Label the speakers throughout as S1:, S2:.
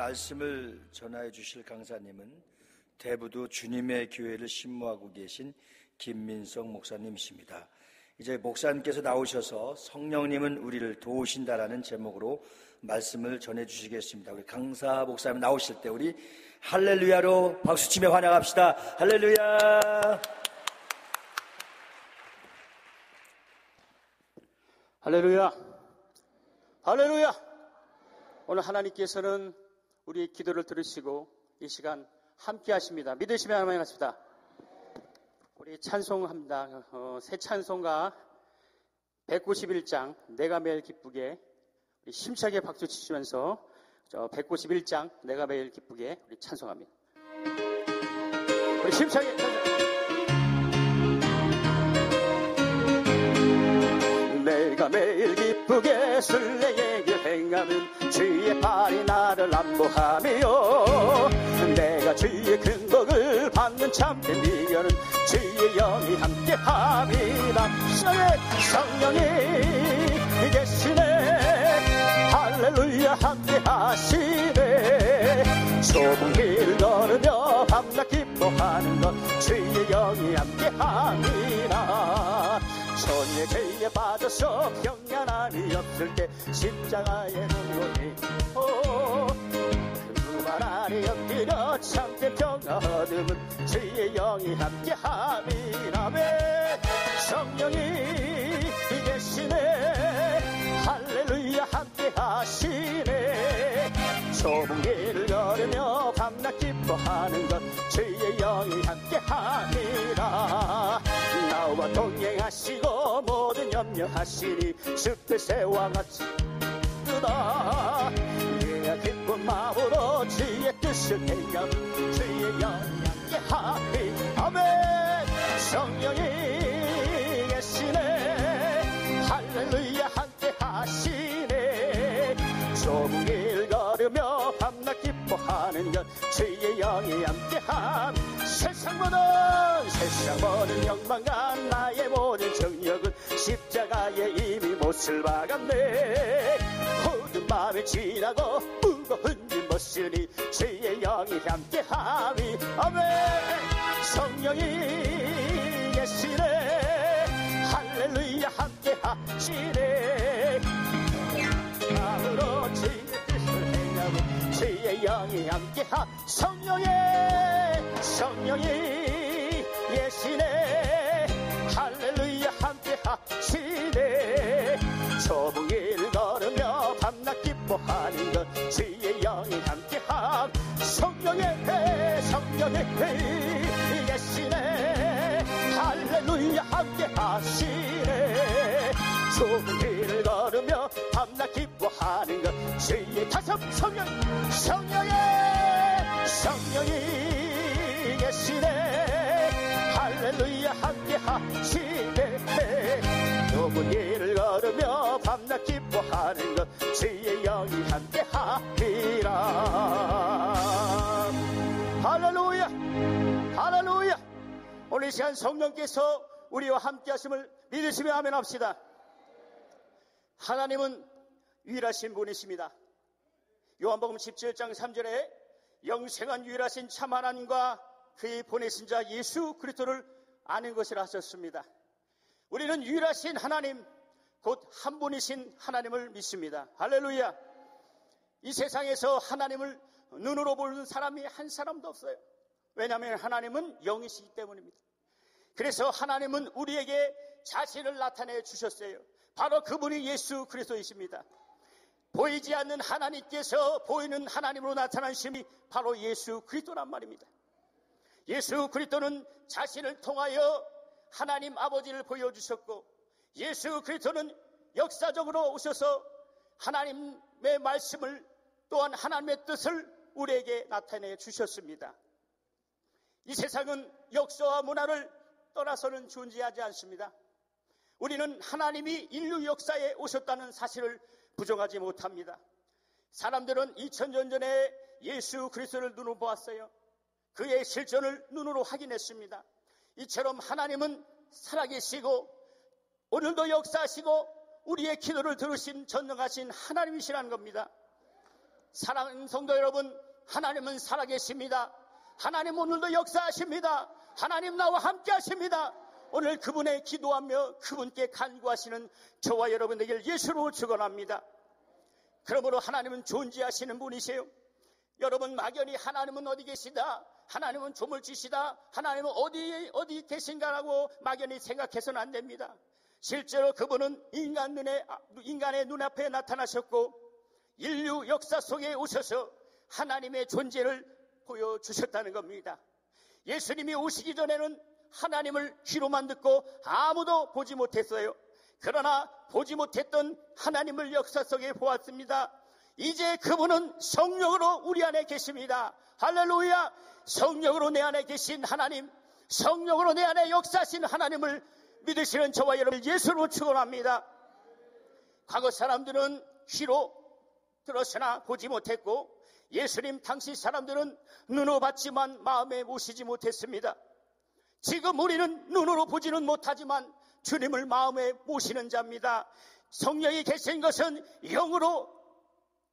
S1: 말씀을 전하여 주실 강사님은 대부도 주님의 교회를 신무하고 계신 김민성 목사님이십니다. 이제 목사님께서 나오셔서 성령님은 우리를 도우신다라는 제목으로 말씀을 전해 주시겠습니다. 우리 강사 목사님 나오실 때 우리 할렐루야로 박수치며 환영합시다. 할렐루야.
S2: 할렐루야. 할렐루야. 오늘 하나님께서는 우리의 기도를 들으시고 이 시간 함께 하십니다. 믿으시면 아멘 하십니다. 우리 찬송합니다. 새 찬송가 191장 내가 매일 기쁘게 우리 힘차게 박수 치시면서 191장 내가 매일 기쁘게 우리 찬송합니다. 우리 힘차게 내가 매일 기쁘게 순례의 길 행하면 주의 발이 나를 안보하며 내가 주의 큰 복을 받는 참된 비결은 주의 영이 함께함이라. 성령이 계시네. 할렐루야 함께하시네. 좁은 길 걸으며 밤낮 기뻐하는 것 주의 영이 함께함이라. 천의 죄에 빠져서 평안함이 없을 때 십자가에 누르니 그말 안에 엎드려 참된 평화 얻음은 주의 영이 함께함이라. 성령이 계시네. 할렐루야 함께하시네. 좁은 길을 걸으며 밤낮 기뻐하는 것 주의 영이 함께함이라. 나와 동행하시고 모든 염려하시니 숲새와 같이 뜨다. 내가 기쁜 마음으로 주의 뜻을 행함 주의 영이 함께하니. 아멘. 성령이 계시네. 할렐루야 함께하시네. 좁은 길 걸으며 밤낮 기뻐하는 것 주의 영이 함께함. 세상 모든 욕망과 나의 모든 정력은 십자가에 이미 못을 박았네. 모든 마음이 지나고 무거운 짐 벗으니 주의 영이 함께함이. 아멘. 성령이 계시네. 할렐루야 함께하시네. 마음으로 주의 뜻을 행하고 주의 영이 함께하. 성령이 계시네. 할렐루야 함께하시네. 좁은 길 걸으며 밤낮 기뻐하는 것 주의 영이 함께함. 성령이 계시네. 할렐루야 함께하시네. 좁은 길을 걸으며 밤낮 기뻐하는 것 주의 다섯. 성령이 계시네. 할렐루야 함께하시네. 좁은 길을 걸으며 밤낮 기뻐하는 것 주의 영이 함께하리라. 할렐루야. 할렐루야. 오늘 이 시간 성령께서 우리와 함께하심을 믿으시며 아멘 합시다. 하나님은 유일하신 분이십니다. 요한복음 17장 3절에 영생한 유일하신 참 하나님과 그의 보내신 자 예수 그리스도를 아는 것이라 하셨습니다. 우리는 유일하신 하나님, 곧 한 분이신 하나님을 믿습니다. 할렐루야. 이 세상에서 하나님을 눈으로 보는 사람이 한 사람도 없어요. 왜냐하면 하나님은 영이시기 때문입니다. 그래서 하나님은 우리에게 자신을 나타내 주셨어요. 바로 그분이 예수 그리스도이십니다. 보이지 않는 하나님께서 보이는 하나님으로 나타나심이 바로 예수 그리스도란 말입니다. 예수 그리스도는 자신을 통하여 하나님 아버지를 보여주셨고, 예수 그리스도는 역사적으로 오셔서 하나님의 말씀을 또한 하나님의 뜻을 우리에게 나타내 주셨습니다. 이 세상은 역사와 문화를 떠나서는 존재하지 않습니다. 우리는 하나님이 인류 역사에 오셨다는 사실을 부정하지 못합니다. 사람들은 2000년 전에 예수 그리스도를 눈으로 보았어요. 그의 실존을 눈으로 확인했습니다. 이처럼 하나님은 살아계시고 오늘도 역사하시고 우리의 기도를 들으신 전능하신 하나님이시라는 겁니다. 사랑하는 성도 여러분, 하나님은 살아계십니다. 하나님 오늘도 역사하십니다. 하나님 나와 함께 하십니다. 오늘 그분에 기도하며 그분께 간구하시는 저와 여러분에게 예수로 축원합니다. 그러므로 하나님은 존재하시는 분이세요. 여러분 막연히 하나님은 어디 계시다, 하나님은 조물주시다, 하나님은 어디 계신가라고 막연히 생각해서는 안 됩니다. 실제로 그분은 인간의 눈앞에 나타나셨고 인류 역사 속에 오셔서 하나님의 존재를 보여주셨다는 겁니다. 예수님이 오시기 전에는 하나님을 귀로만 듣고 아무도 보지 못했어요. 그러나 보지 못했던 하나님을 역사 속에 보았습니다. 이제 그분은 성령으로 우리 안에 계십니다. 할렐루야! 성령으로 내 안에 계신 하나님, 성령으로 내 안에 역사하신 하나님을 믿으시는 저와 여러분 예수로 축원합니다. 과거 사람들은 귀로 들었으나 보지 못했고 예수님 당시 사람들은 눈으로 봤지만 마음에 모시지 못했습니다. 지금 우리는 눈으로 보지는 못하지만 주님을 마음에 모시는 자입니다. 성령이 계신 것은 영으로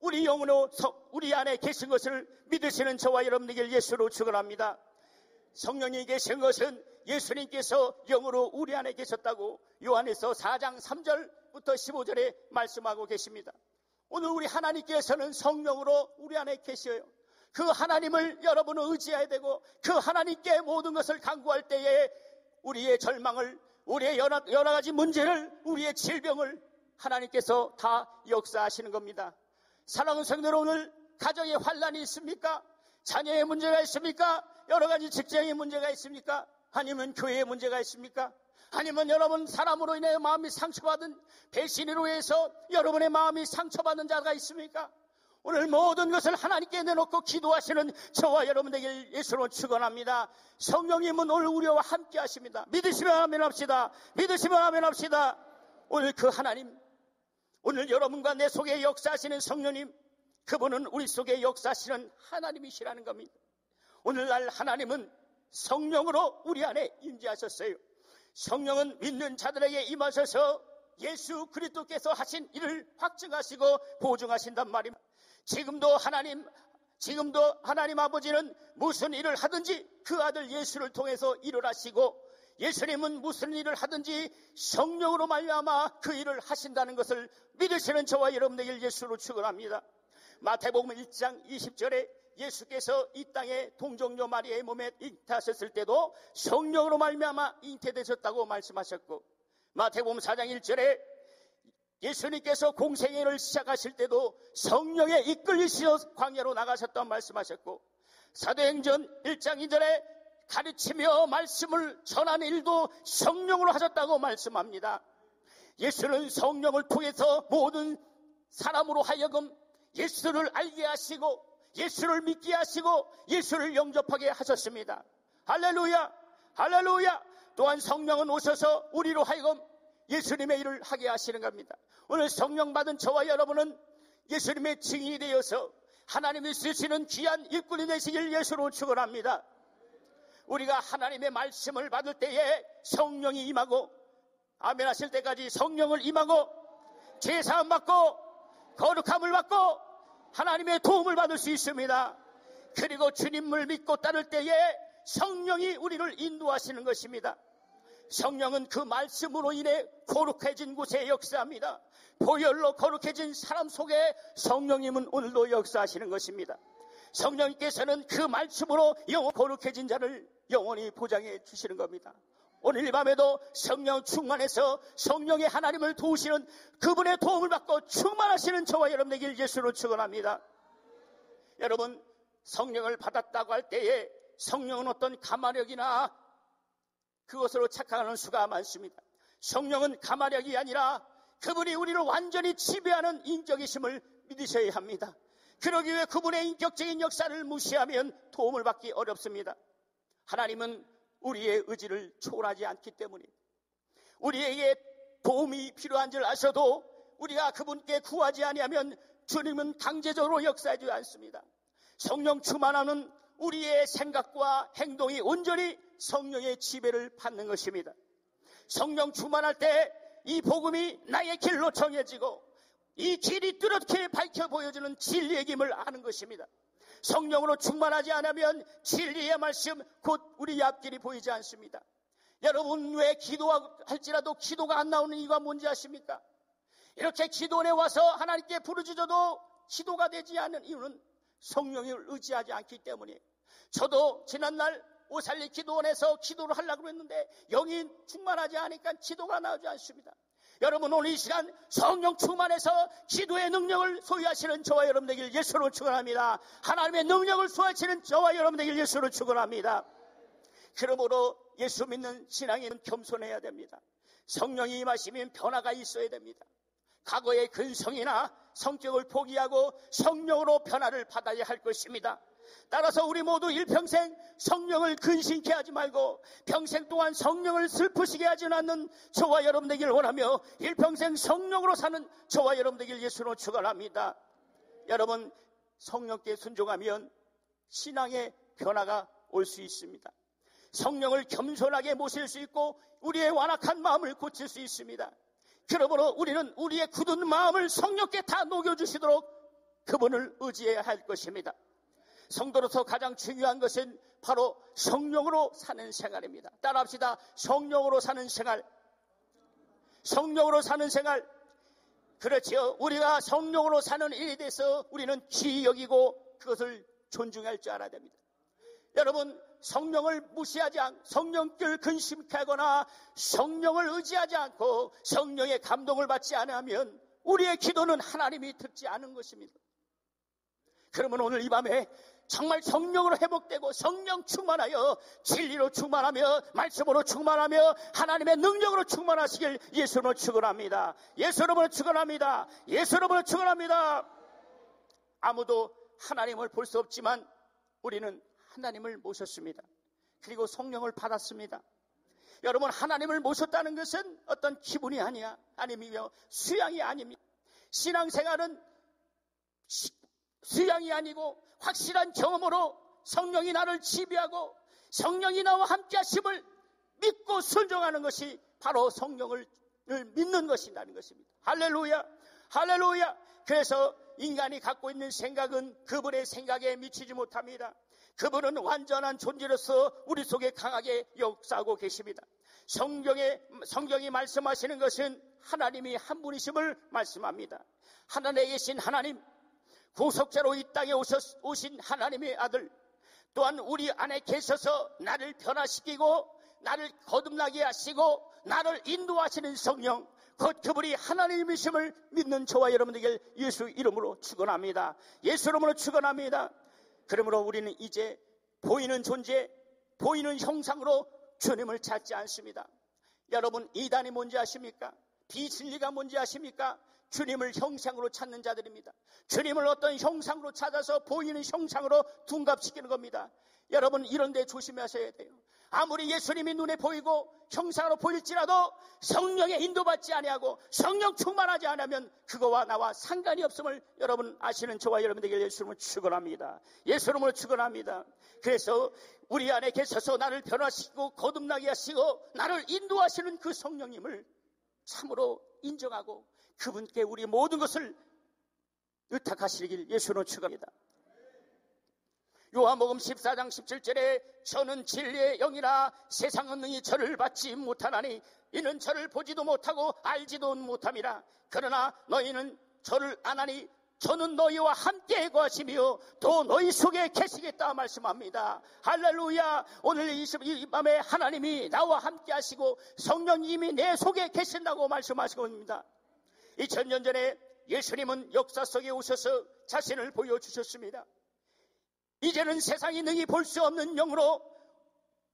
S2: 우리 안에 계신 것을 믿으시는 저와 여러분에게 예수로 축원합니다. 성령이 계신 것은 예수님께서 영으로 우리 안에 계셨다고 요한에서 4장 3절부터 15절에 말씀하고 계십니다. 오늘 우리 하나님께서는 성령으로 우리 안에 계셔요. 그 하나님을 여러분은 의지해야 되고 그 하나님께 모든 것을 간구할 때에 우리의 절망을, 우리의 여러 가지 문제를, 우리의 질병을 하나님께서 다 역사하시는 겁니다. 사랑하는 성도들, 오늘 가정에 환난이 있습니까? 자녀의 문제가 있습니까? 여러 가지 직장의 문제가 있습니까? 아니면 교회의 문제가 있습니까? 아니면 여러분 사람으로 인해 마음이 상처받은, 배신으로 해서 여러분의 마음이 상처받는 자가 있습니까? 오늘 모든 것을 하나님께 내놓고 기도하시는 저와 여러분에게 예수로 축원합니다. 성령님은 오늘 우리와 함께 하십니다. 믿으시면 아멘합시다. 믿으시면 아멘합시다. 오늘 그 하나님, 오늘 여러분과 내 속에 역사하시는 성령님, 그분은 우리 속에 역사하시는 하나님이시라는 겁니다. 오늘날 하나님은 성령으로 우리 안에 임재하셨어요. 성령은 믿는 자들에게 임하셔서 예수 그리스도께서 하신 일을 확증하시고 보증하신단 말입니다. 지금도 하나님 아버지는 무슨 일을 하든지 그 아들 예수를 통해서 일을 하시고, 예수님은 무슨 일을 하든지 성령으로 말미암아 그 일을 하신다는 것을 믿으시는 저와 여러분에게 예수로 축원합니다. 마태복음 1장 20절에 예수께서 이 땅에 동정녀 마리아의 몸에 잉태하셨을 때도 성령으로 말미암아 잉태되셨다고 말씀하셨고, 마태복음 4장 1절에 예수님께서 공생애를 시작하실 때도 성령에 이끌리시어 광야로 나가셨다고 말씀하셨고, 사도행전 1장 2절에 가르치며 말씀을 전하는 일도 성령으로 하셨다고 말씀합니다. 예수는 성령을 통해서 모든 사람으로 하여금 예수를 알게 하시고 예수를 믿게 하시고 예수를 영접하게 하셨습니다. 할렐루야, 할렐루야. 또한 성령은 오셔서 우리로 하여금 예수님의 일을 하게 하시는 겁니다. 오늘 성령 받은 저와 여러분은 예수님의 증인이 되어서 하나님이 쓰시는 귀한 일꾼이 되시길 예수로 축원합니다. 우리가 하나님의 말씀을 받을 때에 성령이 임하고, 아멘 하실 때까지 성령을 임하고 제사함 받고 거룩함을 받고 하나님의 도움을 받을 수 있습니다. 그리고 주님을 믿고 따를 때에 성령이 우리를 인도하시는 것입니다. 성령은 그 말씀으로 인해 거룩해진 곳에 역사합니다. 보혈로 거룩해진 사람 속에 성령님은 오늘도 역사하시는 것입니다. 성령님께서는 그 말씀으로 거룩해진 자를 영원히 보장해 주시는 겁니다. 오늘 이 밤에도 성령 충만해서 성령의 하나님을 도우시는 그분의 도움을 받고 충만하시는 저와 여러분에게 예수로 축원합니다. 여러분, 성령을 받았다고 할 때에 성령은 어떤 가마력이나 그것으로 착각하는 수가 많습니다. 성령은 가마력이 아니라 그분이 우리를 완전히 지배하는 인격이심을 믿으셔야 합니다. 그러기 위해 그분의 인격적인 역사를 무시하면 도움을 받기 어렵습니다. 하나님은 우리의 의지를 초월하지 않기 때문에 우리에게 도움이 필요한 줄 아셔도 우리가 그분께 구하지 아니하면 주님은 강제적으로 역사하지 않습니다. 성령 충만하는 우리의 생각과 행동이 온전히 성령의 지배를 받는 것입니다. 성령 충만할 때 이 복음이 나의 길로 정해지고 이 길이 뚜렷게 밝혀 보여주는 진리의 김을 아는 것입니다. 성령으로 충만하지 않으면 진리의 말씀 곧 우리 앞길이 보이지 않습니다. 여러분, 왜 기도할지라도 기도가 안 나오는 이유가 뭔지 아십니까? 이렇게 기도원에 와서 하나님께 부르짖어도 기도가 되지 않는 이유는 성령을 의지하지 않기 때문이에요. 저도 지난날 오살리 기도원에서 기도를 하려고 했는데 영이 충만하지 않으니까 기도가 나오지 않습니다. 여러분, 오늘 이 시간 성령 충만해서 기도의 능력을 소유하시는 저와 여러분 되길 예수로 축원합니다. 하나님의 능력을 소유하시는 저와 여러분 되길 예수로 축원합니다. 그러므로 예수 믿는 신앙인은 겸손해야 됩니다. 성령이 임하시면 변화가 있어야 됩니다. 과거의 근성이나 성격을 포기하고 성령으로 변화를 받아야 할 것입니다. 따라서 우리 모두 일평생 성령을 근심케 하지 말고 평생 동안 성령을 슬프시게 하지는 않는 저와 여러분 되기를 원하며 일평생 성령으로 사는 저와 여러분 되기를 예수로 축원합니다. 여러분, 성령께 순종하면 신앙의 변화가 올 수 있습니다. 성령을 겸손하게 모실 수 있고 우리의 완악한 마음을 고칠 수 있습니다. 그러므로 우리는 우리의 굳은 마음을 성령께 다 녹여주시도록 그분을 의지해야 할 것입니다. 성도로서 가장 중요한 것은 바로 성령으로 사는 생활입니다. 따라합시다. 성령으로 사는 생활. 성령으로 사는 생활. 그렇지요. 우리가 성령으로 사는 일에 대해서 우리는 귀히 여기고 그것을 존중할 줄 알아야 됩니다. 여러분, 성령을 무시하지 않고 성령을 근심케 하거나 성령을 의지하지 않고 성령의 감동을 받지 않으면 우리의 기도는 하나님이 듣지 않은 것입니다. 그러면 오늘 이 밤에 정말 성령으로 회복되고 성령 충만하여 진리로 충만하며 말씀으로 충만하며 하나님의 능력으로 충만하시길 예수로 축원합니다. 예수로 축원합니다. 예수로 축원합니다. 아무도 하나님을 볼 수 없지만 우리는 하나님을 모셨습니다. 그리고 성령을 받았습니다. 여러분, 하나님을 모셨다는 것은 어떤 기분이 아니며 수양이 아닙니다. 신앙생활은 수양이 아니고 확실한 경험으로 성령이 나를 지배하고 성령이 나와 함께 하심을 믿고 순종하는 것이 바로 성령을 믿는 것이라는 것입니다. 할렐루야, 할렐루야. 그래서 인간이 갖고 있는 생각은 그분의 생각에 미치지 못합니다. 그분은 완전한 존재로서 우리 속에 강하게 역사하고 계십니다. 성경이 말씀하시는 것은 하나님이 한 분이심을 말씀합니다. 하늘에 계신 하나님, 구속자로 이 땅에 오신 하나님의 아들, 또한 우리 안에 계셔서 나를 변화시키고 나를 거듭나게 하시고 나를 인도하시는 성령, 곧 그분이 하나님이심을 믿는 저와 여러분에게 예수 이름으로 축원합니다. 예수 이름으로 축원합니다. 그러므로 우리는 이제 보이는 존재, 보이는 형상으로 주님을 찾지 않습니다. 여러분, 이단이 뭔지 아십니까? 비진리가 뭔지 아십니까? 주님을 형상으로 찾는 자들입니다. 주님을 어떤 형상으로 찾아서 보이는 형상으로 둔갑시키는 겁니다. 여러분, 이런 데 조심하셔야 돼요. 아무리 예수님이 눈에 보이고 형상으로 보일지라도 성령의 인도받지 아니하고 성령 충만하지 않으면 그거와 나와 상관이 없음을 여러분 아시는 저와 여러분에게 예수님을 축원합니다. 예수님을 축원합니다. 그래서 우리 안에 계셔서 나를 변화시키고 거듭나게 하시고 나를 인도하시는 그 성령님을 참으로 인정하고 그분께 우리 모든 것을 의탁하시길 예수로 축원합니다. 요한복음 14장 17절에 저는 진리의 영이라 세상은 능히 저를 받지 못하나니 이는 저를 보지도 못하고 알지도 못함이라. 그러나 너희는 저를 아나니 저는 너희와 함께 거하시며 또 너희 속에 계시겠다 말씀합니다. 할렐루야. 오늘 이 밤에 하나님이 나와 함께 하시고 성령님이 내 속에 계신다고 말씀하시고 있습니다. 2000년 전에 예수님은 역사 속에 오셔서 자신을 보여주셨습니다. 이제는 세상이 능히 볼 수 없는 영으로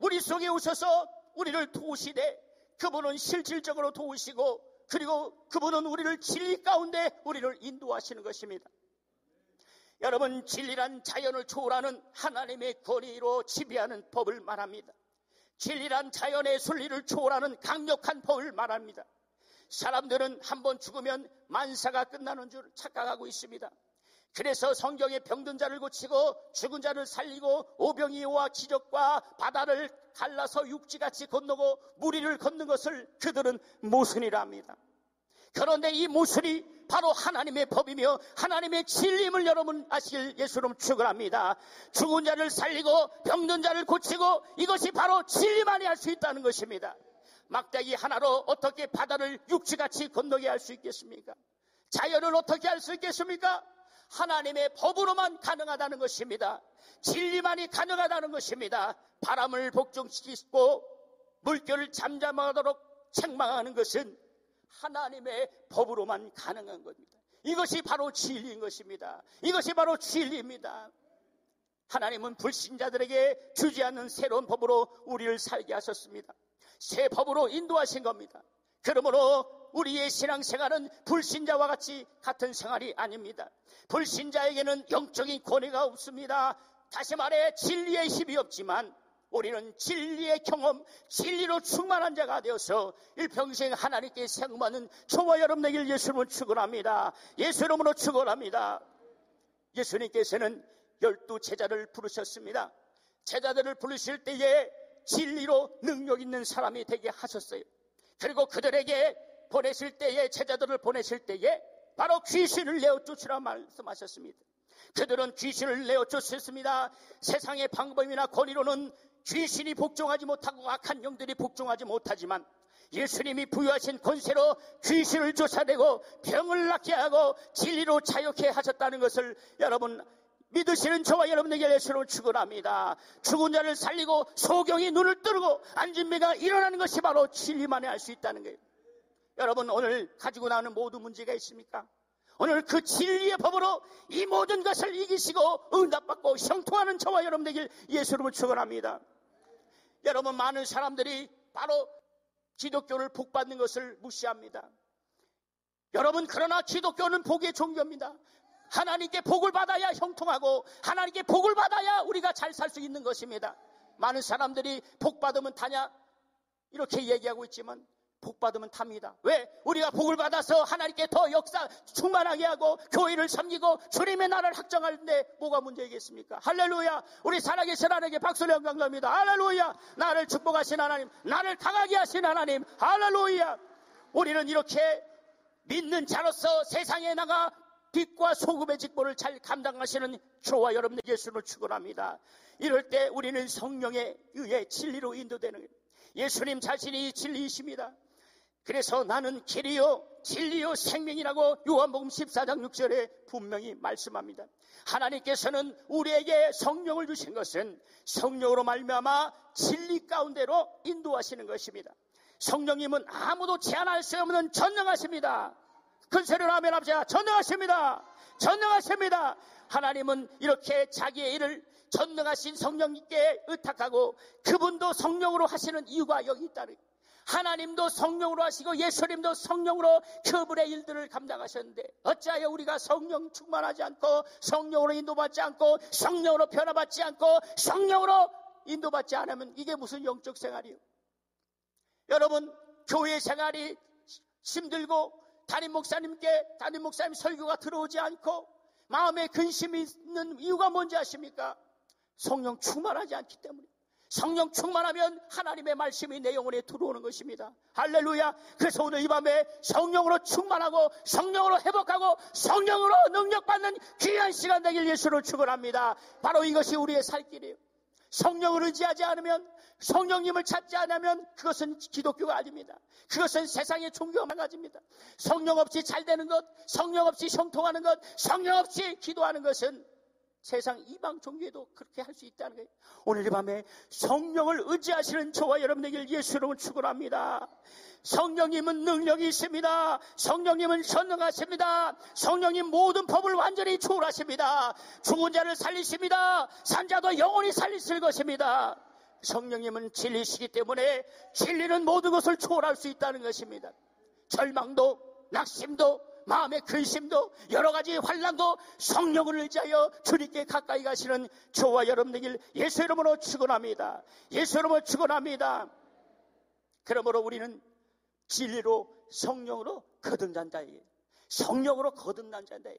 S2: 우리 속에 오셔서 우리를 도우시되 그분은 실질적으로 도우시고 그리고 그분은 우리를 진리 가운데 우리를 인도하시는 것입니다. 여러분, 진리란 자연을 초월하는 하나님의 권위로 지배하는 법을 말합니다. 진리란 자연의 순리를 초월하는 강력한 법을 말합니다. 사람들은 한번 죽으면 만사가 끝나는 줄 착각하고 있습니다. 그래서 성경에 병든 자를 고치고 죽은 자를 살리고 오병이어와 기적과 바다를 갈라서 육지같이 건너고 무리를 걷는 것을 그들은 모순이라 합니다. 그런데 이 모순이 바로 하나님의 법이며 하나님의 진리임을 여러분 아실 예수로 축원합니다. 죽은 자를 살리고 병든 자를 고치고 이것이 바로 진리만이 할 수 있다는 것입니다. 막대기 하나로 어떻게 바다를 육지같이 건너게 할 수 있겠습니까? 자연을 어떻게 할 수 있겠습니까? 하나님의 법으로만 가능하다는 것입니다. 진리만이 가능하다는 것입니다. 바람을 복종시키고 물결을 잠잠하도록 책망하는 것은 하나님의 법으로만 가능한 겁니다. 이것이 바로 진리인 것입니다. 이것이 바로 진리입니다. 하나님은 불신자들에게 주지 않는 새로운 법으로 우리를 살게 하셨습니다. 새 법으로 인도하신 겁니다. 그러므로 우리의 신앙생활은 불신자와 같은 생활이 아닙니다. 불신자에게는 영적인 권위가 없습니다. 다시 말해 진리의 힘이 없지만 우리는 진리의 경험, 진리로 충만한 자가 되어서 일평생 하나님께 생음하는 저와 여러분에게 예수님을 축원합니다. 예수 이름으로 축원합니다. 예수님께서는 12 제자를 부르셨습니다. 제자들을 부르실 때에 진리로 능력 있는 사람이 되게 하셨어요. 그리고 그들에게 보내실 때에, 제자들을 보내실 때에 바로 귀신을 내어쫓으라 말씀하셨습니다. 그들은 귀신을 내어쫓았습니다. 세상의 방법이나 권위로는 귀신이 복종하지 못하고 악한 영들이 복종하지 못하지만 예수님이 부여하신 권세로 귀신을 쫓아내고 병을 낫게 하고 진리로 자유케 하셨다는 것을 여러분 믿으시는 저와 여러분에게 예수로 축원합니다. 죽은 자를 살리고 소경이 눈을 뜨고 앉은 배가 일어나는 것이 바로 진리만에 할 수 있다는 거예요. 여러분 오늘 가지고 나오는 모든 문제가 있습니까? 오늘 그 진리의 법으로 이 모든 것을 이기시고 응답받고 형통하는 저와 여러분에게 예수로 축원합니다. 여러분 많은 사람들이 바로 기독교를 복받는 것을 무시합니다. 여러분 그러나 기독교는 복의 종교입니다. 하나님께 복을 받아야 형통하고 하나님께 복을 받아야 우리가 잘 살 수 있는 것입니다. 많은 사람들이 복 받으면 타냐 이렇게 얘기하고 있지만 복 받으면 탑니다. 왜? 우리가 복을 받아서 하나님께 더 역사 충만하게 하고 교회를 섬기고 주님의 나라를 확정하는데 뭐가 문제이겠습니까? 할렐루야. 우리 살아계신 하나님께 박수를 영광합니다. 할렐루야. 나를 축복하신 하나님, 나를 강하게 하신 하나님, 할렐루야. 우리는 이렇게 믿는 자로서 세상에 나가 빛과 소금의 직분을 잘 감당하시는 저와 여러분의 예수를 축원합니다. 이럴 때 우리는 성령에 의해 진리로 인도되는 거예요. 예수님 자신이 진리이십니다. 그래서 나는 길이요 진리요 생명이라고 요한복음 14장 6절에 분명히 말씀합니다. 하나님께서는 우리에게 성령을 주신 것은 성령으로 말미암아 진리 가운데로 인도하시는 것입니다. 성령님은 아무도 제한할 수 없는 전능하십니다. 큰 소리로 아멘 합시다. 전능하십니다. 전능하십니다. 하나님은 이렇게 자기의 일을 전능하신 성령님께 의탁하고 그분도 성령으로 하시는 이유가 여기 있다는 거예요. 하나님도 성령으로 하시고 예수님도 성령으로 그분의 일들을 감당하셨는데 어찌하여 우리가 성령 충만하지 않고 성령으로 인도받지 않고 성령으로 변화받지 않고 성령으로 인도받지 않으면 이게 무슨 영적 생활이에요? 여러분 교회 생활이 힘들고 담임 목사님 설교가 들어오지 않고 마음에 근심이 있는 이유가 뭔지 아십니까? 성령 충만하지 않기 때문에. 성령 충만하면 하나님의 말씀이 내 영혼에 들어오는 것입니다. 할렐루야. 그래서 오늘 이 밤에 성령으로 충만하고 성령으로 회복하고 성령으로 능력받는 귀한 시간 되길 예수로 축원합니다. 바로 이것이 우리의 살 길이에요. 성령을 의지하지 않으면, 성령님을 찾지 않으면 그것은 기독교가 아닙니다. 그것은 세상의 종교가 망가집니다. 성령 없이 잘 되는 것, 성령 없이 형통하는 것, 성령 없이 기도하는 것은 세상 이방 종교에도 그렇게 할 수 있다는 거예요. 오늘 이 밤에 성령을 의지하시는 저와 여러분에게 예수로 축원합니다. 성령님은 능력이 있습니다. 성령님은 전능하십니다. 성령님 모든 법을 완전히 초월하십니다. 죽은 자를 살리십니다. 산자도 영원히 살리실 것입니다. 성령님은 진리시기 때문에 진리는 모든 것을 초월할 수 있다는 것입니다. 절망도 낙심도 마음의 근심도 여러 가지 환난도 성령을 의지하여 주님께 가까이 가시는 저와 여러분들 예수 이름으로 축원합니다. 예수 이름으로 축원합니다. 그러므로 우리는 진리로 성령으로 거듭난 자예요. 성령으로 거듭난 자예요.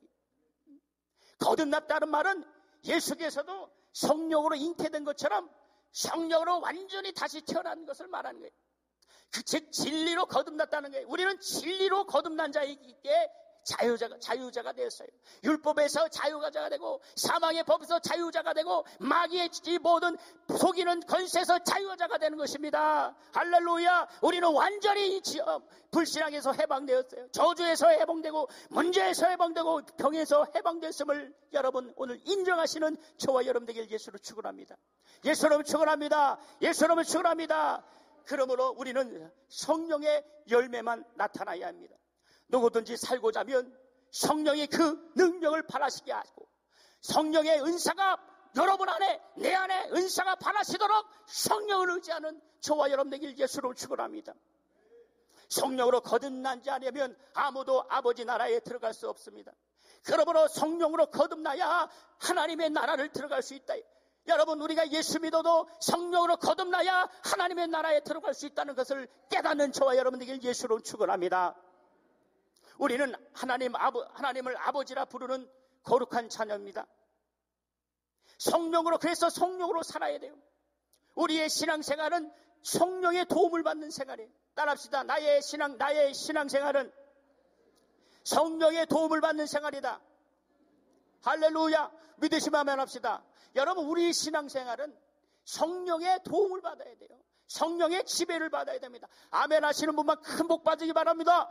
S2: 거듭났다는 말은 예수께서도 성령으로 잉태된 것처럼 성령으로 완전히 다시 태어난 것을 말하는 거예요. 즉 진리로 거듭났다는 거예요. 우리는 진리로 거듭난 자에게 자유자가 되었어요. 율법에서 자유자가 되고 사망의 법에서 자유자가 되고 마귀의 이 모든 속이는 권세에서 자유자가 되는 것입니다. 할렐루야. 우리는 완전히 불신앙에서 해방되었어요. 저주에서 해방되고 문제에서 해방되고 병에서 해방됐음을 여러분 오늘 인정하시는 저와 여러분 되길 예수로 축원합니다. 예수로 축원합니다. 예수로 축원합니다. 그러므로 우리는 성령의 열매만 나타나야 합니다. 누구든지 살고자 하면 성령이 그 능력을 발하시게 하고 성령의 은사가 여러분 안에 내 안에 은사가 발하시도록 성령을 의지하는 저와 여러분 되길 예수로 축원합니다. 성령으로 거듭나지 않으면 아무도 아버지 나라에 들어갈 수 없습니다. 그러므로 성령으로 거듭나야 하나님의 나라를 들어갈 수 있다. 여러분 우리가 예수 믿어도 성령으로 거듭나야 하나님의 나라에 들어갈 수 있다는 것을 깨닫는 저와 여러분 되길 예수로 축원합니다. 우리는 하나님을 아버지라 부르는 거룩한 자녀입니다. 그래서 성령으로 살아야 돼요. 우리의 신앙생활은 성령의 도움을 받는 생활이에요. 따라합시다. 나의 신앙생활은 성령의 도움을 받는 생활이다. 할렐루야. 믿으시면 아멘 합시다. 여러분 우리 신앙생활은 성령의 도움을 받아야 돼요. 성령의 지배를 받아야 됩니다. 아멘 하시는 분만 큰 복 받으기 바랍니다.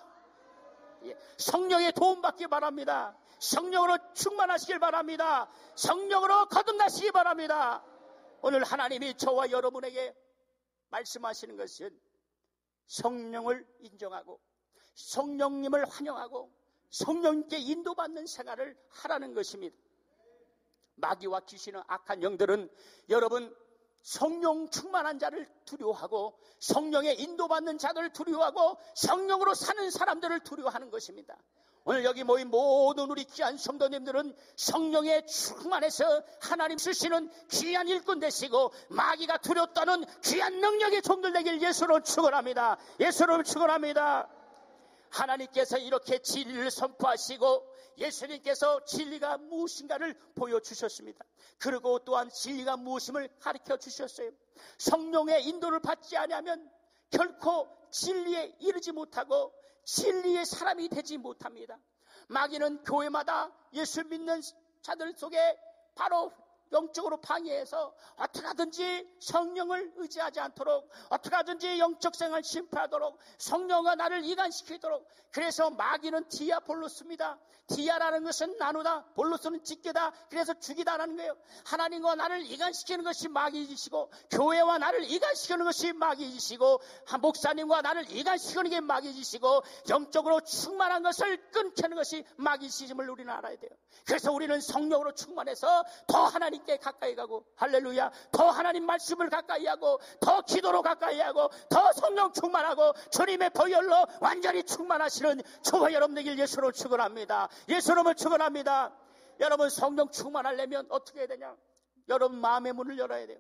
S2: 성령의 도움 받기 바랍니다. 성령으로 충만하시길 바랍니다. 성령으로 거듭나시기 바랍니다. 오늘 하나님이 저와 여러분에게 말씀하시는 것은 성령을 인정하고 성령님을 환영하고 성령님께 인도받는 생활을 하라는 것입니다. 마귀와 귀신은 악한 영들은 여러분 성령 충만한 자를 두려워하고 성령의 인도받는 자들을 두려워하고 성령으로 사는 사람들을 두려워하는 것입니다. 오늘 여기 모인 모든 우리 귀한 성도님들은 성령의 충만해서 하나님 쓰시는 귀한 일꾼 되시고 마귀가 두렵다는 귀한 능력의 종들 되길 예수로 축원합니다. 예수로 축원합니다. 하나님께서 이렇게 진리를 선포하시고 예수님께서 진리가 무엇인가를 보여주셨습니다. 그리고 또한 진리가 무엇임을 가르쳐 주셨어요. 성령의 인도를 받지 않으면 결코 진리에 이르지 못하고 진리의 사람이 되지 못합니다. 마귀는 교회마다 예수 믿는 자들 속에 바로 영적으로 방해해서 어떻게 하든지 성령을 의지하지 않도록 어떻게 하든지 영적 생활을 심판하도록 성령과 나를 이간시키도록 그래서 마귀는 디아볼로스입니다. 디아라는 것은 나누다, 볼로스는 찢기다, 그래서 죽이다라는 거예요. 하나님과 나를 이간시키는 것이 마귀이시고 교회와 나를 이간시키는 것이 마귀이시고 목사님과 나를 이간시키는 게 마귀이시고 영적으로 충만한 것을 끊기는 것이 마귀이심을 우리는 알아야 돼요. 그래서 우리는 성령으로 충만해서 더 하나님께 가까이 가고 할렐루야 더 하나님 말씀을 가까이 하고 더 기도로 가까이 하고 더 성령 충만하고 주님의 보혈로 완전히 충만하시는 저와 여러분 되길 예수로 축원합니다. 예수님을 축원합니다. 여러분 성령 충만하려면 어떻게 해야 되냐? 여러분 마음의 문을 열어야 돼요.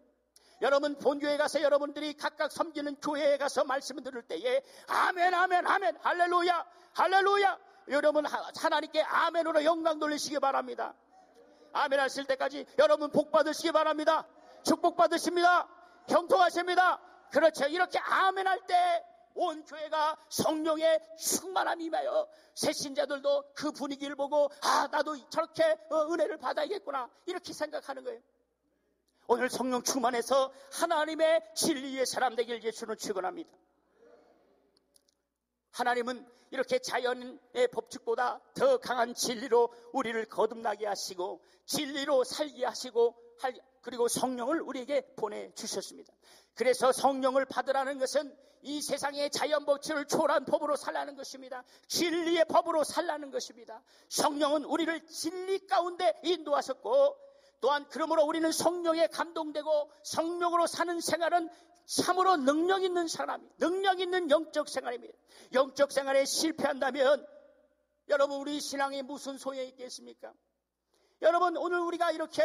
S2: 여러분 본교회에 가서 여러분들이 각각 섬기는 교회에 가서 말씀을 들을 때에 아멘 아멘 아멘 할렐루야 할렐루야 여러분 하나님께 아멘으로 영광 돌리시기 바랍니다. 아멘 하실 때까지 여러분 복 받으시기 바랍니다. 축복 받으십니다. 형통하십니다. 그렇죠. 이렇게 아멘 할 때 온 교회가 성령의 충만함이 임하여 새신자들도 그 분위기를 보고 나도 저렇게 은혜를 받아야겠구나 이렇게 생각하는 거예요. 오늘 성령 충만해서 하나님의 진리의 사람 되길 예수는 축원합니다. 하나님은 이렇게 자연의 법칙보다 더 강한 진리로 우리를 거듭나게 하시고 진리로 살게 하시고 그리고 성령을 우리에게 보내주셨습니다. 그래서 성령을 받으라는 것은 이 세상의 자연 법칙을 초월한 법으로 살라는 것입니다. 진리의 법으로 살라는 것입니다. 성령은 우리를 진리 가운데 인도하셨고 또한 그러므로 우리는 성령에 감동되고 성령으로 사는 생활은 참으로 능력 있는 사람이 능력 있는 영적 생활입니다. 영적 생활에 실패한다면 여러분 우리 신앙에 무슨 소용이 있겠습니까? 여러분 오늘 우리가 이렇게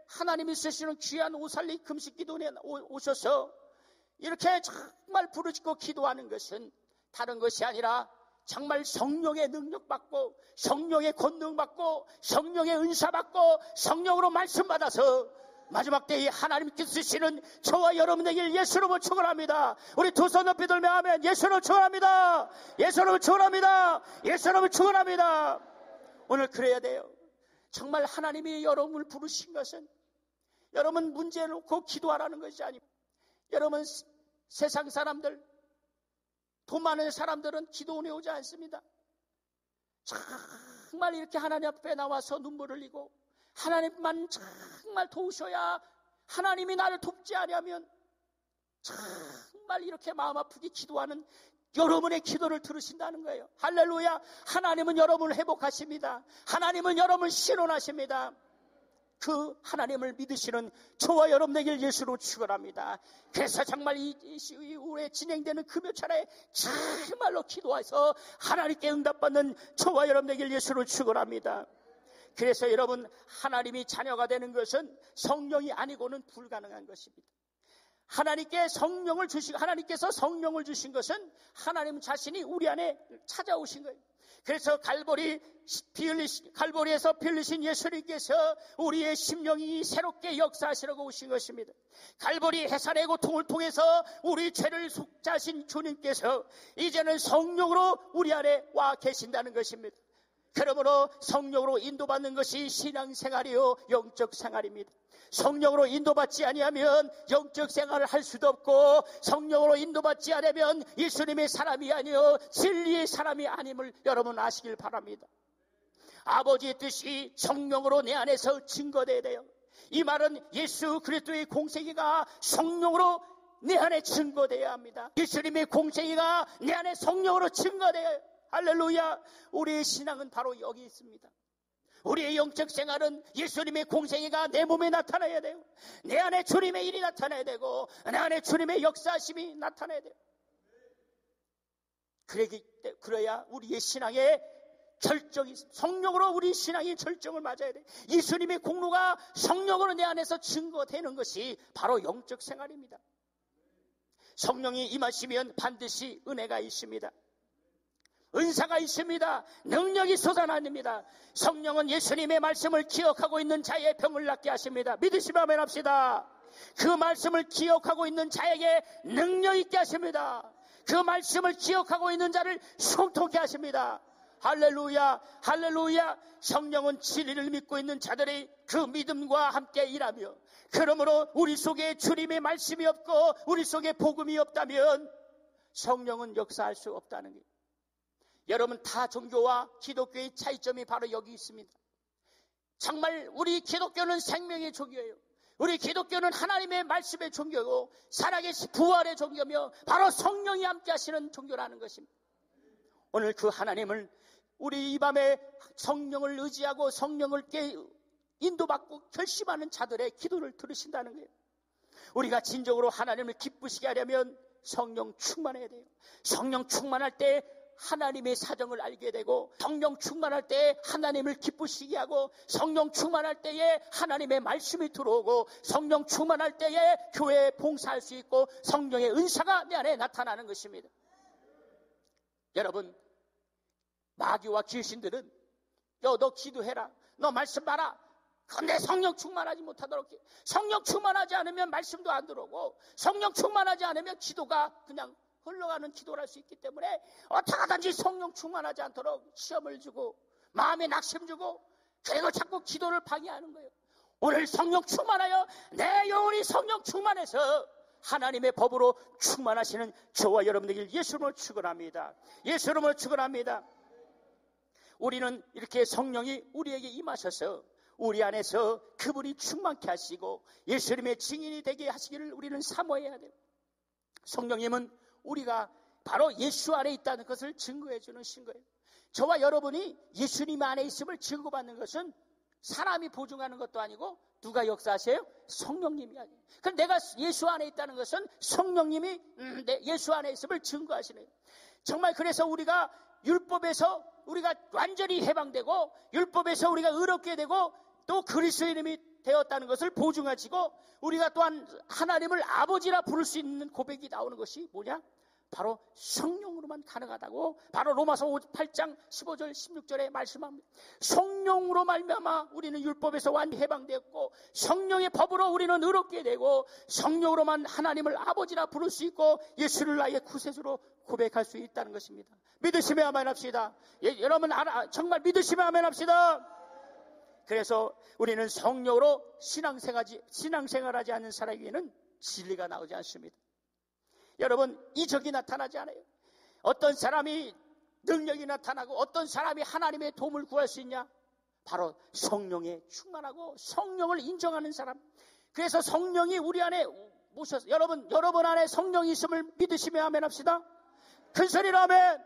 S2: 하나님이 쓰시는 귀한 오살리 금식 기도에 오셔서 이렇게 정말 부르짖고 기도하는 것은 다른 것이 아니라 정말 성령의 능력 받고 성령의 권능 받고 성령의 은사 받고 성령으로 말씀 받아서 마지막 때에 하나님께서 쓰시는 저와 여러분에게 예수로 축원합니다. 우리 두 손 높이 들며 아멘. 예수로 축원합니다. 예수로 축원합니다. 예수로 축원합니다. 오늘 그래야 돼요. 정말 하나님이 여러분을 부르신 것은 여러분 문제 놓고 기도하라는 것이 아닙니다. 여러분 세상 사람들, 돈 많은 사람들은 기도원에 오지 않습니다. 정말 이렇게 하나님 앞에 나와서 눈물을 흘리고 하나님만 정말 도우셔야, 하나님이 나를 돕지 않으면 정말 이렇게 마음 아프게 기도하는 여러분의 기도를 들으신다는 거예요. 할렐루야. 하나님은 여러분을 회복하십니다. 하나님은 여러분을 신원하십니다. 그 하나님을 믿으시는 저와 여러분에게 예수로 축원합니다. 그래서 정말 이 이후에 진행되는 금요철에 정말로 기도해서 하나님께 응답받는 저와 여러분에게 예수로 축원합니다. 그래서 여러분, 하나님이 자녀가 되는 것은 성령이 아니고는 불가능한 것입니다. 하나님께서 성령을 주신 것은 하나님 자신이 우리 안에 찾아오신 거예요. 그래서 갈보리에서 피 흘리신 예수님께서 우리의 심령이 새롭게 역사하시려고 오신 것입니다. 갈보리 해산의 고통을 통해서 우리 죄를 속죄하신 주님께서 이제는 성령으로 우리 안에 와 계신다는 것입니다. 그러므로 성령으로 인도받는 것이 신앙생활이요 영적 생활입니다. 성령으로 인도받지 아니하면 영적 생활을 할 수도 없고, 성령으로 인도받지 않으면 예수님의 사람이 아니요 진리의 사람이 아님을 여러분 아시길 바랍니다. 아버지의 뜻이 성령으로 내 안에서 증거돼야 돼요. 이 말은 예수 그리스도의 공생애가 성령으로 내 안에 증거돼야 합니다. 예수님의 공생애가 내 안에 성령으로 증거돼야 해요. 할렐루야. 우리의 신앙은 바로 여기 있습니다. 우리의 영적 생활은 예수님의 공생애가 내 몸에 나타나야 돼요. 내 안에 주님의 일이 나타나야 되고, 내 안에 주님의 역사하심이 나타나야 돼요. 그래야 우리의 신앙의 결정이, 성령으로 우리 신앙의 결정을 맞아야 돼요. 예수님의 공로가 성령으로 내 안에서 증거되는 것이 바로 영적 생활입니다. 성령이 임하시면 반드시 은혜가 있습니다. 은사가 있습니다. 능력이 솟아납니다. 성령은 예수님의 말씀을 기억하고 있는 자의 병을 낫게 하십니다. 믿으시면 아멘 합시다. 그 말씀을 기억하고 있는 자에게 능력 있게 하십니다. 그 말씀을 기억하고 있는 자를 숨통케 하십니다. 할렐루야, 할렐루야. 성령은 진리를 믿고 있는 자들이 그 믿음과 함께 일하며, 그러므로 우리 속에 주님의 말씀이 없고 우리 속에 복음이 없다면 성령은 역사할 수 없다는 거예요. 여러분, 타 종교와 기독교의 차이점이 바로 여기 있습니다. 정말 우리 기독교는 생명의 종교예요. 우리 기독교는 하나님의 말씀의 종교고 살아계신 부활의 종교며 바로 성령이 함께 하시는 종교라는 것입니다. 오늘 그 하나님을, 우리 이 밤에 성령을 의지하고 성령을 인도받고 결심하는 자들의 기도를 들으신다는 거예요. 우리가 진정으로 하나님을 기쁘시게 하려면 성령 충만해야 돼요. 성령 충만할 때 하나님의 사정을 알게 되고, 성령 충만할 때 하나님을 기쁘시게 하고, 성령 충만할 때에 하나님의 말씀이 들어오고, 성령 충만할 때에 교회에 봉사할 수 있고 성령의 은사가 내 안에 나타나는 것입니다. 여러분, 마귀와 귀신들은 너 기도해라, 너 말씀 봐라, 근데 성령 충만하지 못하도록, 성령 충만하지 않으면 말씀도 안 들어오고, 성령 충만하지 않으면 기도가 그냥 흘러가는 기도를 할 수 있기 때문에 어떻게 하든지 성령 충만하지 않도록 시험을 주고 마음에 낙심 주고, 그리고 자꾸 기도를 방해하는 거예요. 오늘 성령 충만하여 내 영혼이 성령 충만해서 하나님의 법으로 충만하시는 저와 여러분에게 예수님을 축원합니다. 예수님을 축원합니다. 우리는 이렇게 성령이 우리에게 임하셔서 우리 안에서 그분이 충만케 하시고 예수님의 증인이 되게 하시기를 우리는 사모해야 돼요. 성령님은 우리가 바로 예수 안에 있다는 것을 증거해 주는 신 거예요. 저와 여러분이 예수님 안에 있음을 증거받는 것은 사람이 보증하는 것도 아니고 누가 역사하세요? 성령님이 아니에요. 그럼 내가 예수 안에 있다는 것은 성령님이 예수 안에 있음을 증거하시네요. 정말 그래서 우리가 율법에서 우리가 완전히 해방되고 율법에서 우리가 의롭게 되고 또 그리스도인이 되었다는 것을 보증하시고, 우리가 또한 하나님을 아버지라 부를 수 있는 고백이 나오는 것이 뭐냐? 바로 성령으로만 가능하다고 바로 로마서 8장 15절 16절에 말씀합니다. 성령으로 말미암아 우리는 율법에서 완전히 해방되었고 성령의 법으로 우리는 의롭게 되고 성령으로만 하나님을 아버지라 부를 수 있고 예수를 나의 구세주로 고백할 수 있다는 것입니다. 믿으시면 아멘 합시다. 여러분 정말 믿으시면 아멘 합시다. 그래서 우리는 성령으로 신앙생활하지 않는 사람에게는 진리가 나오지 않습니다. 여러분, 이적이 나타나지 않아요. 어떤 사람이 능력이 나타나고 어떤 사람이 하나님의 도움을 구할 수 있냐? 바로 성령에 충만하고 성령을 인정하는 사람. 그래서 성령이 우리 안에 모셔서 여러분 안에 성령이 있음을 믿으시면 아멘 합시다. 큰 소리로 아멘.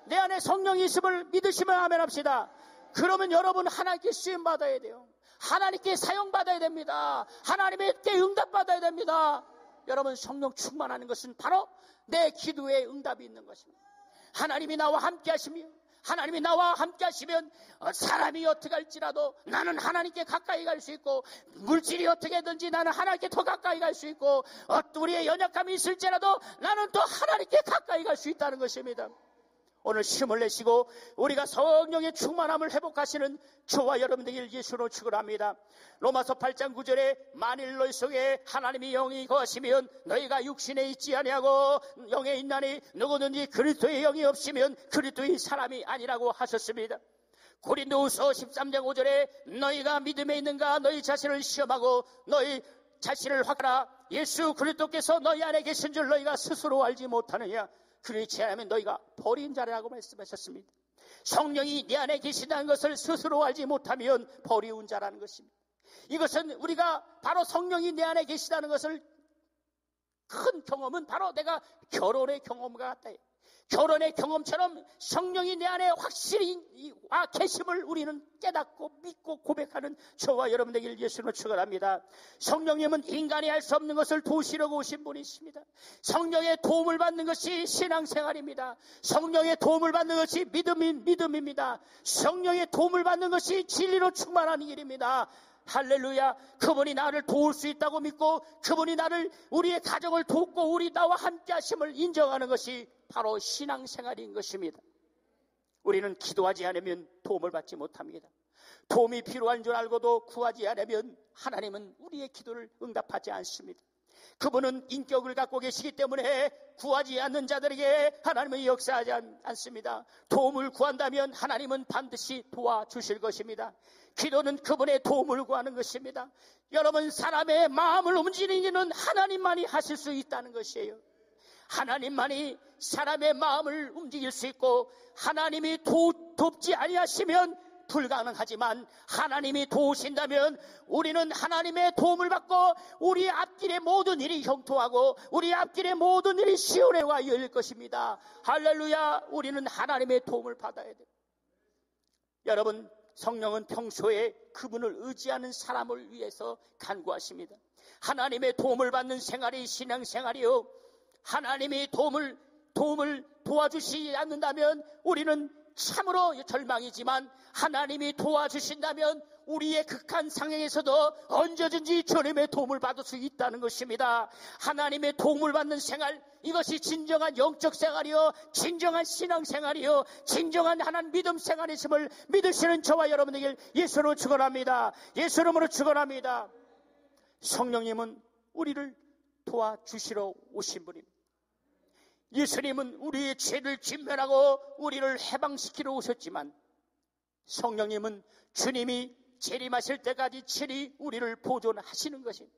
S2: 내 안에 성령이 있음을 믿으시면 아멘 합시다. 그러면 여러분 하나님께 쓰임받아야 돼요. 하나님께 사용받아야 됩니다. 하나님께 응답받아야 됩니다. 여러분 성령 충만하는 것은 바로 내 기도에 응답이 있는 것입니다. 하나님이 나와 함께 하시며 하나님이 나와 함께 하시면 사람이 어떻게 할지라도 나는 하나님께 가까이 갈 수 있고 물질이 어떻게든지 나는 하나님께 더 가까이 갈 수 있고 우리의 연약함이 있을지라도 나는 또 하나님께 가까이 갈 수 있다는 것입니다. 오늘 힘을 내시고 우리가 성령의 충만함을 회복하시는 저와 여러분들 예수로 축원합니다. 로마서 8장 9절에 만일 너희 속에 하나님이 영이 거하시면 너희가 육신에 있지 아니하고 영에 있나니 누구든지 그리스도의 영이 없으면 그리스도의 사람이 아니라고 하셨습니다. 고린도후서 13장 5절에 너희가 믿음에 있는가 너희 자신을 시험하고 너희 자신을 확하라. 예수 그리스도께서 너희 안에 계신 줄 너희가 스스로 알지 못하느냐. 그렇지 않으면 너희가 버린 자라고 말씀하셨습니다. 성령이 내 안에 계신다는 것을 스스로 알지 못하면 버리운 자라는 것입니다. 이것은 우리가 바로 성령이 내 안에 계시다는 것을 큰 경험은 바로 내가 결혼의 경험과 같다. 결혼의 경험처럼 성령이 내 안에 확실히 계심을 우리는 깨닫고 믿고 고백하는 저와 여러분에게 예수님을 축원합니다. 성령님은 인간이 할 수 없는 것을 도우시려고 오신 분이십니다. 성령의 도움을 받는 것이 신앙생활입니다. 성령의 도움을 받는 것이 믿음입니다. 성령의 도움을 받는 것이 진리로 충만한 일입니다. 할렐루야. 그분이 나를 도울 수 있다고 믿고 그분이 우리의 가정을 돕고 우리 나와 함께 하심을 인정하는 것이 바로 신앙생활인 것입니다. 우리는 기도하지 않으면 도움을 받지 못합니다. 도움이 필요한 줄 알고도 구하지 않으면 하나님은 우리의 기도를 응답하지 않습니다. 그분은 인격을 갖고 계시기 때문에 구하지 않는 자들에게 하나님은 역사하지 않습니다. 도움을 구한다면 하나님은 반드시 도와주실 것입니다. 기도는 그분의 도움을 구하는 것입니다. 여러분 사람의 마음을 움직이는 일은 하나님만이 하실 수 있다는 것이에요. 하나님만이 사람의 마음을 움직일 수 있고 하나님이 돕지 아니하시면 불가능하지만 하나님이 도우신다면 우리는 하나님의 도움을 받고 우리 앞길의 모든 일이 형통하고 우리 앞길의 모든 일이 시원해와 열릴 것입니다. 할렐루야. 우리는 하나님의 도움을 받아야 돼요. 여러분 성령은 평소에 그분을 의지하는 사람을 위해서 간구하십니다. 하나님의 도움을 받는 생활이 신앙생활이요. 하나님이 도움을 도와주시지 않는다면 우리는 참으로 절망이지만 하나님이 도와주신다면 우리의 극한 상황에서도 언제든지 주님의 도움을 받을 수 있다는 것입니다. 하나님의 도움을 받는 생활, 이것이 진정한 영적 생활이요, 진정한 신앙 생활이요, 진정한 하나님 믿음 생활이심을 믿으시는 저와 여러분에게 예수로 축원합니다. 예수님으로 축원합니다. 성령님은 우리를 도와주시러 오신 분입니다. 예수님은 우리의 죄를 진멸하고 우리를 해방시키러 오셨지만 성령님은 주님이 재림하실 때까지 친히 우리를 보존하시는 것입니다.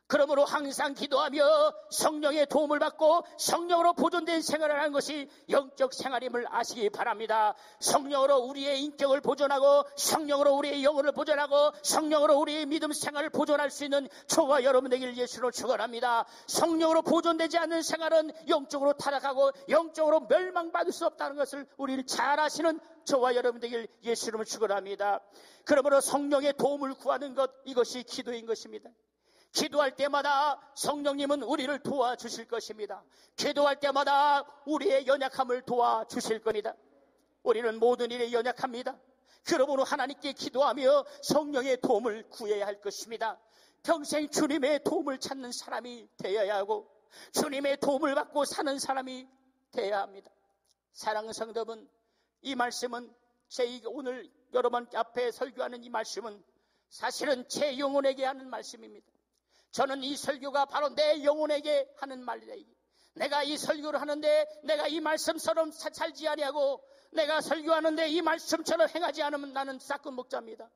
S2: 그러므로 항상 기도하며 성령의 도움을 받고 성령으로 보존된 생활을 하는 것이 영적 생활임을 아시기 바랍니다. 성령으로 우리의 인격을 보존하고 성령으로 우리의 영혼을 보존하고 성령으로 우리의 믿음 생활을 보존할 수 있는 저와 여러분에게 예수로 축원합니다. 성령으로 보존되지 않는 생활은 영적으로 타락하고 영적으로 멸망받을 수 없다는 것을 우리는 잘 아시는 저와 여러분에게 예수로 축원합니다. 그러므로 성령의 도움을 구하는 것, 이것이 기도인 것입니다. 기도할 때마다 성령님은 우리를 도와주실 것입니다. 기도할 때마다 우리의 연약함을 도와주실 겁니다. 우리는 모든 일에 연약합니다. 그러므로 하나님께 기도하며 성령의 도움을 구해야 할 것입니다. 평생 주님의 도움을 찾는 사람이 되어야 하고 주님의 도움을 받고 사는 사람이 되어야 합니다. 사랑하는 성도분, 이 말씀은 오늘 여러분 앞에 설교하는 이 말씀은 사실은 제 영혼에게 하는 말씀입니다. 저는 이 설교가 바로 내 영혼에게 하는 말이다. 내가 이 설교를 하는데 내가 이 말씀처럼 살지 아니하고 내가 설교하는데 이 말씀처럼 행하지 않으면 나는 싹군 목자입니다.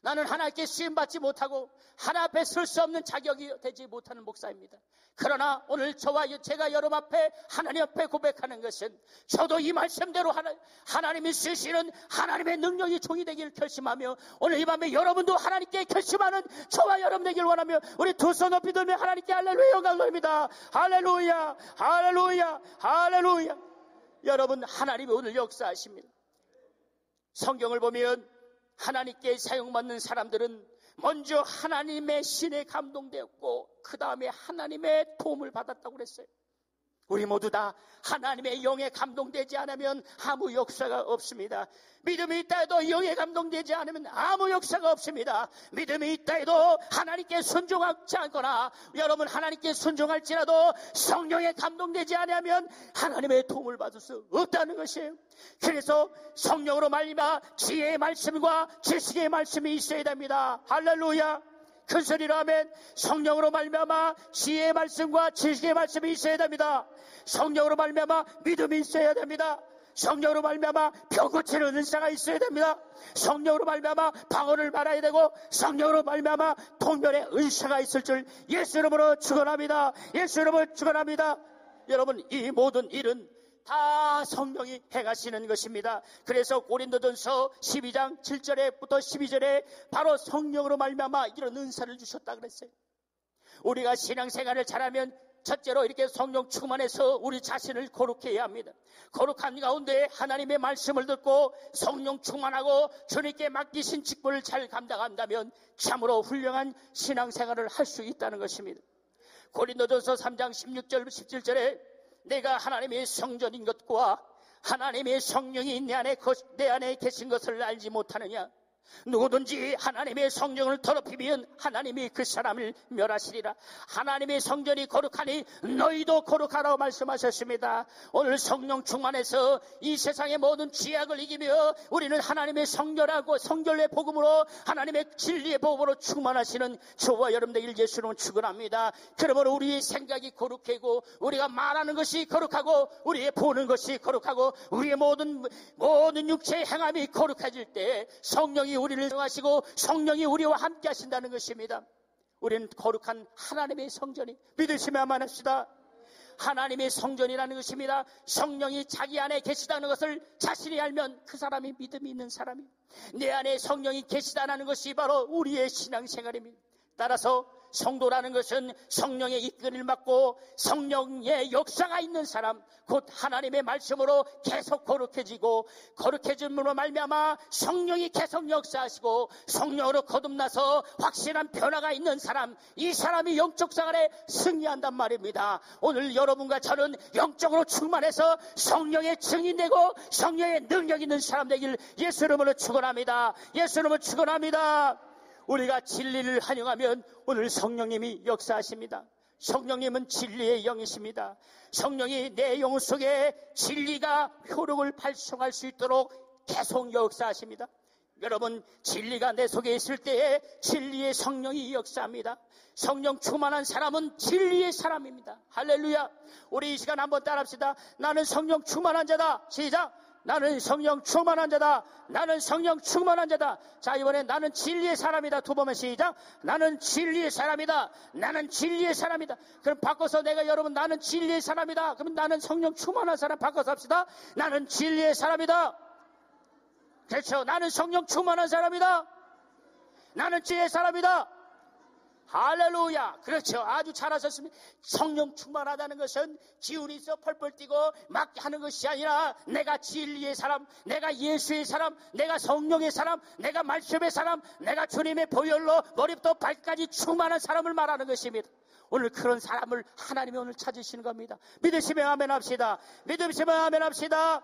S2: 나는 하나님께 쓰임받지 못하고 하나 앞에 설 수 없는 자격이 되지 못하는 목사입니다. 그러나 오늘 제가 여러분 앞에 하나님 앞에 고백하는 것은 저도 이 말씀대로 하나님이 쓰시는 하나님의 능력이 종이 되기를 결심하며 오늘 이 밤에 여러분도 하나님께 결심하는 저와 여러분 되기를 원하며 우리 두 손 높이 들며 하나님께 할렐루야 영광 돌립니다. 할렐루야 할렐루야 할렐루야. 여러분, 하나님이 오늘 역사하십니다. 성경을 보면 하나님께 사용받는 사람들은 먼저 하나님의 신에 감동되었고 그 다음에 하나님의 도움을 받았다고 그랬어요. 우리 모두 다 하나님의 영에 감동되지 않으면 아무 역사가 없습니다. 믿음이 있다 해도 영에 감동되지 않으면 아무 역사가 없습니다. 믿음이 있다 해도 하나님께 순종하지 않거나 여러분 하나님께 순종할지라도 성령에 감동되지 않으면 하나님의 도움을 받을 수 없다는 것이에요. 그래서 성령으로 말미암아 지혜의 말씀과 지식의 말씀이 있어야 됩니다. 할렐루야. 큰 소리로 하면 성령으로 말미암아 지혜의 말씀과 지식의 말씀이 있어야 됩니다. 성령으로 말미암아 믿음이 있어야 됩니다. 성령으로 말미암아 병 고치는 은사가 있어야 됩니다. 성령으로 말미암아 방언을 말아야 되고 성령으로 말미암아 통변의 은사가 있을 줄 예수 이름으로 축원합니다. 예수 이름으로 축원합니다. 여러분, 이 모든 일은 다 성령이 행하시는 것입니다. 그래서 고린도전서 12장 7절부터 12절에 바로 성령으로 말미암아 이런 은사를 주셨다 그랬어요. 우리가 신앙생활을 잘하면 첫째로 이렇게 성령 충만해서 우리 자신을 거룩히 해야 합니다. 거룩한 가운데 하나님의 말씀을 듣고 성령 충만하고 주님께 맡기신 직분을 잘 감당한다면 참으로 훌륭한 신앙생활을 할 수 있다는 것입니다. 고린도전서 3장 16절 17절에 내가 하나님의 성전인 것과 하나님의 성령이 내 안에 계신 것을 알지 못하느냐. 누구든지 하나님의 성령을 더럽히면 하나님이 그 사람을 멸하시리라. 하나님의 성전이 거룩하니 너희도 거룩하라고 말씀하셨습니다. 오늘 성령 충만해서 이 세상의 모든 죄악을 이기며 우리는 하나님의 성결의 복음으로 하나님의 진리의 복음으로 충만하시는 저와 여러분들 예수로 축원합니다. 그러므로 우리의 생각이 거룩하고 우리가 말하는 것이 거룩하고 우리의 보는 것이 거룩하고 우리의 모든 육체의 행함이 거룩해질 때 성령이 우리를 정하시고 성령이 우리와 함께 하신다는 것입니다. 우리는 거룩한 하나님의 성전이 믿으시면만 합시다. 하나님의 성전이라는 것입니다. 성령이 자기 안에 계시다는 것을 자신이 알면 그 사람이 믿음이 있는 사람이 내 안에 성령이 계시다는 것이 바로 우리의 신앙생활입니다. 따라서 성도라는 것은 성령의 이끌을 받고 성령의 역사가 있는 사람, 곧 하나님의 말씀으로 계속 거룩해지고 거룩해짐으로 말미암아 성령이 계속 역사하시고 성령으로 거듭나서 확실한 변화가 있는 사람, 이 사람이 영적 생활에 승리한단 말입니다. 오늘 여러분과 저는 영적으로 충만해서 성령의 증인되고 성령의 능력 있는 사람 되길 예수 이름으로 축원합니다. 예수 이름으로 축원합니다. 우리가 진리를 환영하면 오늘 성령님이 역사하십니다. 성령님은 진리의 영이십니다. 성령이 내 영 속에 진리가 효력을 발송할 수 있도록 계속 역사하십니다. 여러분, 진리가 내 속에 있을 때에 진리의 성령이 역사합니다. 성령 충만한 사람은 진리의 사람입니다. 할렐루야. 우리 이 시간 한번 따라합시다. 나는 성령 충만한 자다. 시작. 나는 성령 충만한 자다. 나는 성령 충만한 자다. 자, 이번엔 나는 진리의 사람이다. 두 번만 시작. 나는 진리의 사람이다. 나는 진리의 사람이다. 그럼 바꿔서 내가 여러분 나는 진리의 사람이다. 그러면 나는 성령 충만한 사람 바꿔서 합시다. 나는 진리의 사람이다. 그렇죠. 나는 성령 충만한 사람이다. 나는 진리의 사람이다. 할렐루야. 그렇죠. 아주 잘하셨습니다. 성령 충만하다는 것은 기운이 있어 펄펄 뛰고 막 하는 것이 아니라 내가 진리의 사람, 내가 예수의 사람, 내가 성령의 사람, 내가 말씀의 사람, 내가 주님의 보혈로 머리부터 발까지 충만한 사람을 말하는 것입니다. 오늘 그런 사람을 하나님이 오늘 찾으시는 겁니다. 믿으시면 아멘 합시다. 믿으시면 아멘 합시다.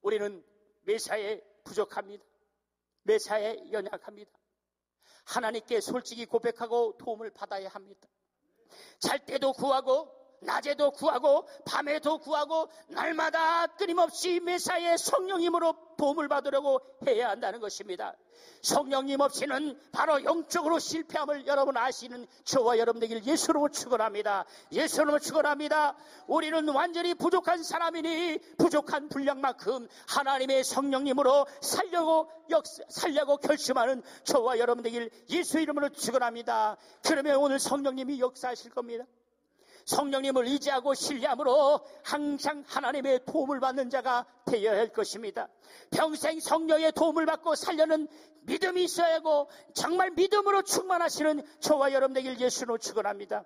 S2: 우리는 매사에 부족합니다. 매사에 연약합니다. 하나님께 솔직히 고백하고 도움을 받아야 합니다. 잘 때도 구하고 낮에도 구하고 밤에도 구하고 날마다 끊임없이 매사에 성령님으로 도움을 받으려고 해야 한다는 것입니다. 성령님 없이는 바로 영적으로 실패함을 여러분 아시는 저와 여러분 되길 예수로 축원합니다. 예수로 축원합니다. 우리는 완전히 부족한 사람이니 부족한 분량만큼 하나님의 성령님으로 살려고 결심하는 저와 여러분 되길 예수 이름으로 축원합니다. 그러면 오늘 성령님이 역사하실 겁니다. 성령님을 의지하고 신뢰함으로 항상 하나님의 도움을 받는 자가 되어야 할 것입니다. 평생 성령의 도움을 받고 살려는 믿음이 있어야 하고 정말 믿음으로 충만하시는 저와 여러분 되길 예수로 축원합니다.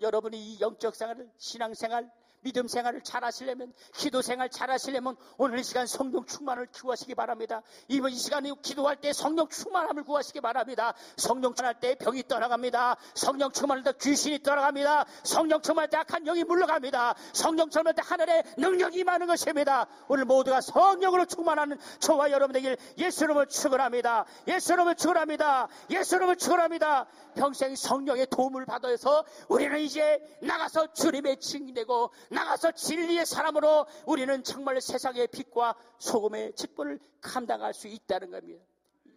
S2: 여러분이 이 영적 생활을, 신앙생활, 믿음 생활을 잘 하시려면, 기도 생활 잘 하시려면 오늘 이 시간 성령 충만을 구하시기 바랍니다. 이번 이 시간에 기도할 때 성령 충만함을 구하시기 바랍니다. 성령 충만할 때 병이 떠나갑니다. 성령 충만할 때 귀신이 떠나갑니다. 성령 충만할 때 악한 영이 물러갑니다. 성령 충만할 때 하늘의 능력이 임하는 것입니다. 오늘 모두가 성령으로 충만하는 저와 여러분 되길 예수님을 축원합니다. 예수님을 축원합니다. 예수님을 축원합니다. 평생 성령의 도움을 받아서 우리는 이제 나가서 주님의 증인되고 나가서 진리의 사람으로 우리는 정말 세상의 빛과 소금의 직분을 감당할 수 있다는 겁니다.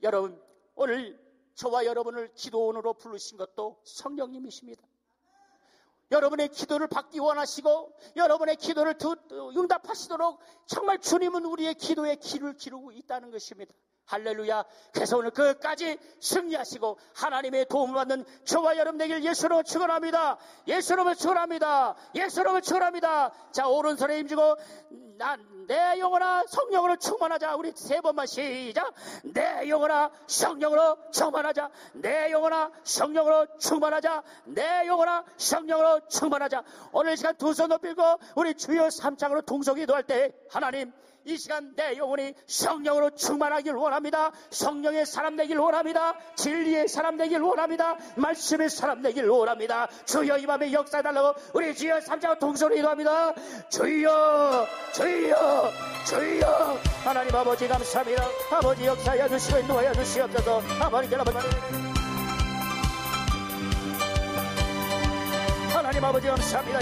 S2: 여러분, 오늘 저와 여러분을 기도원으로 부르신 것도 성령님이십니다. 여러분의 기도를 받기 원하시고 여러분의 기도를 응답하시도록 정말 주님은 우리의 기도에 귀를 기르고 있다는 것입니다. 할렐루야. 그래서 오늘 끝까지 승리하시고 하나님의 도움을 받는 저와 여러분 되길 예수로 축원합니다. 예수로 축원합니다. 예수로 축원합니다. 자, 오른손에 힘주고 내 영혼아 성령으로 충만하자. 우리 세 번만 시작. 내 영혼아 성령으로 충만하자. 내 영혼아 성령으로 충만하자. 내 영혼아 성령으로 충만하자. 오늘 시간 두 손 높이고 우리 주여 삼창으로 동성기도할 때 하나님 이 시간 내 영혼이 성령으로 충만하길 원합니다. 성령의 사람 되길 원합니다. 진리의 사람 되길 원합니다. 말씀의 사람 되길 원합니다. 주여 이 밤에 역사해달라고 우리 주여 삼자와 동서로 기도합니다. 주여 주여 주여. 하나님 아버지 감사합니다. 아버지 역사하여 주시고 인도하여 주시옵소서. 아버지 하나님 아버지 감사합니다.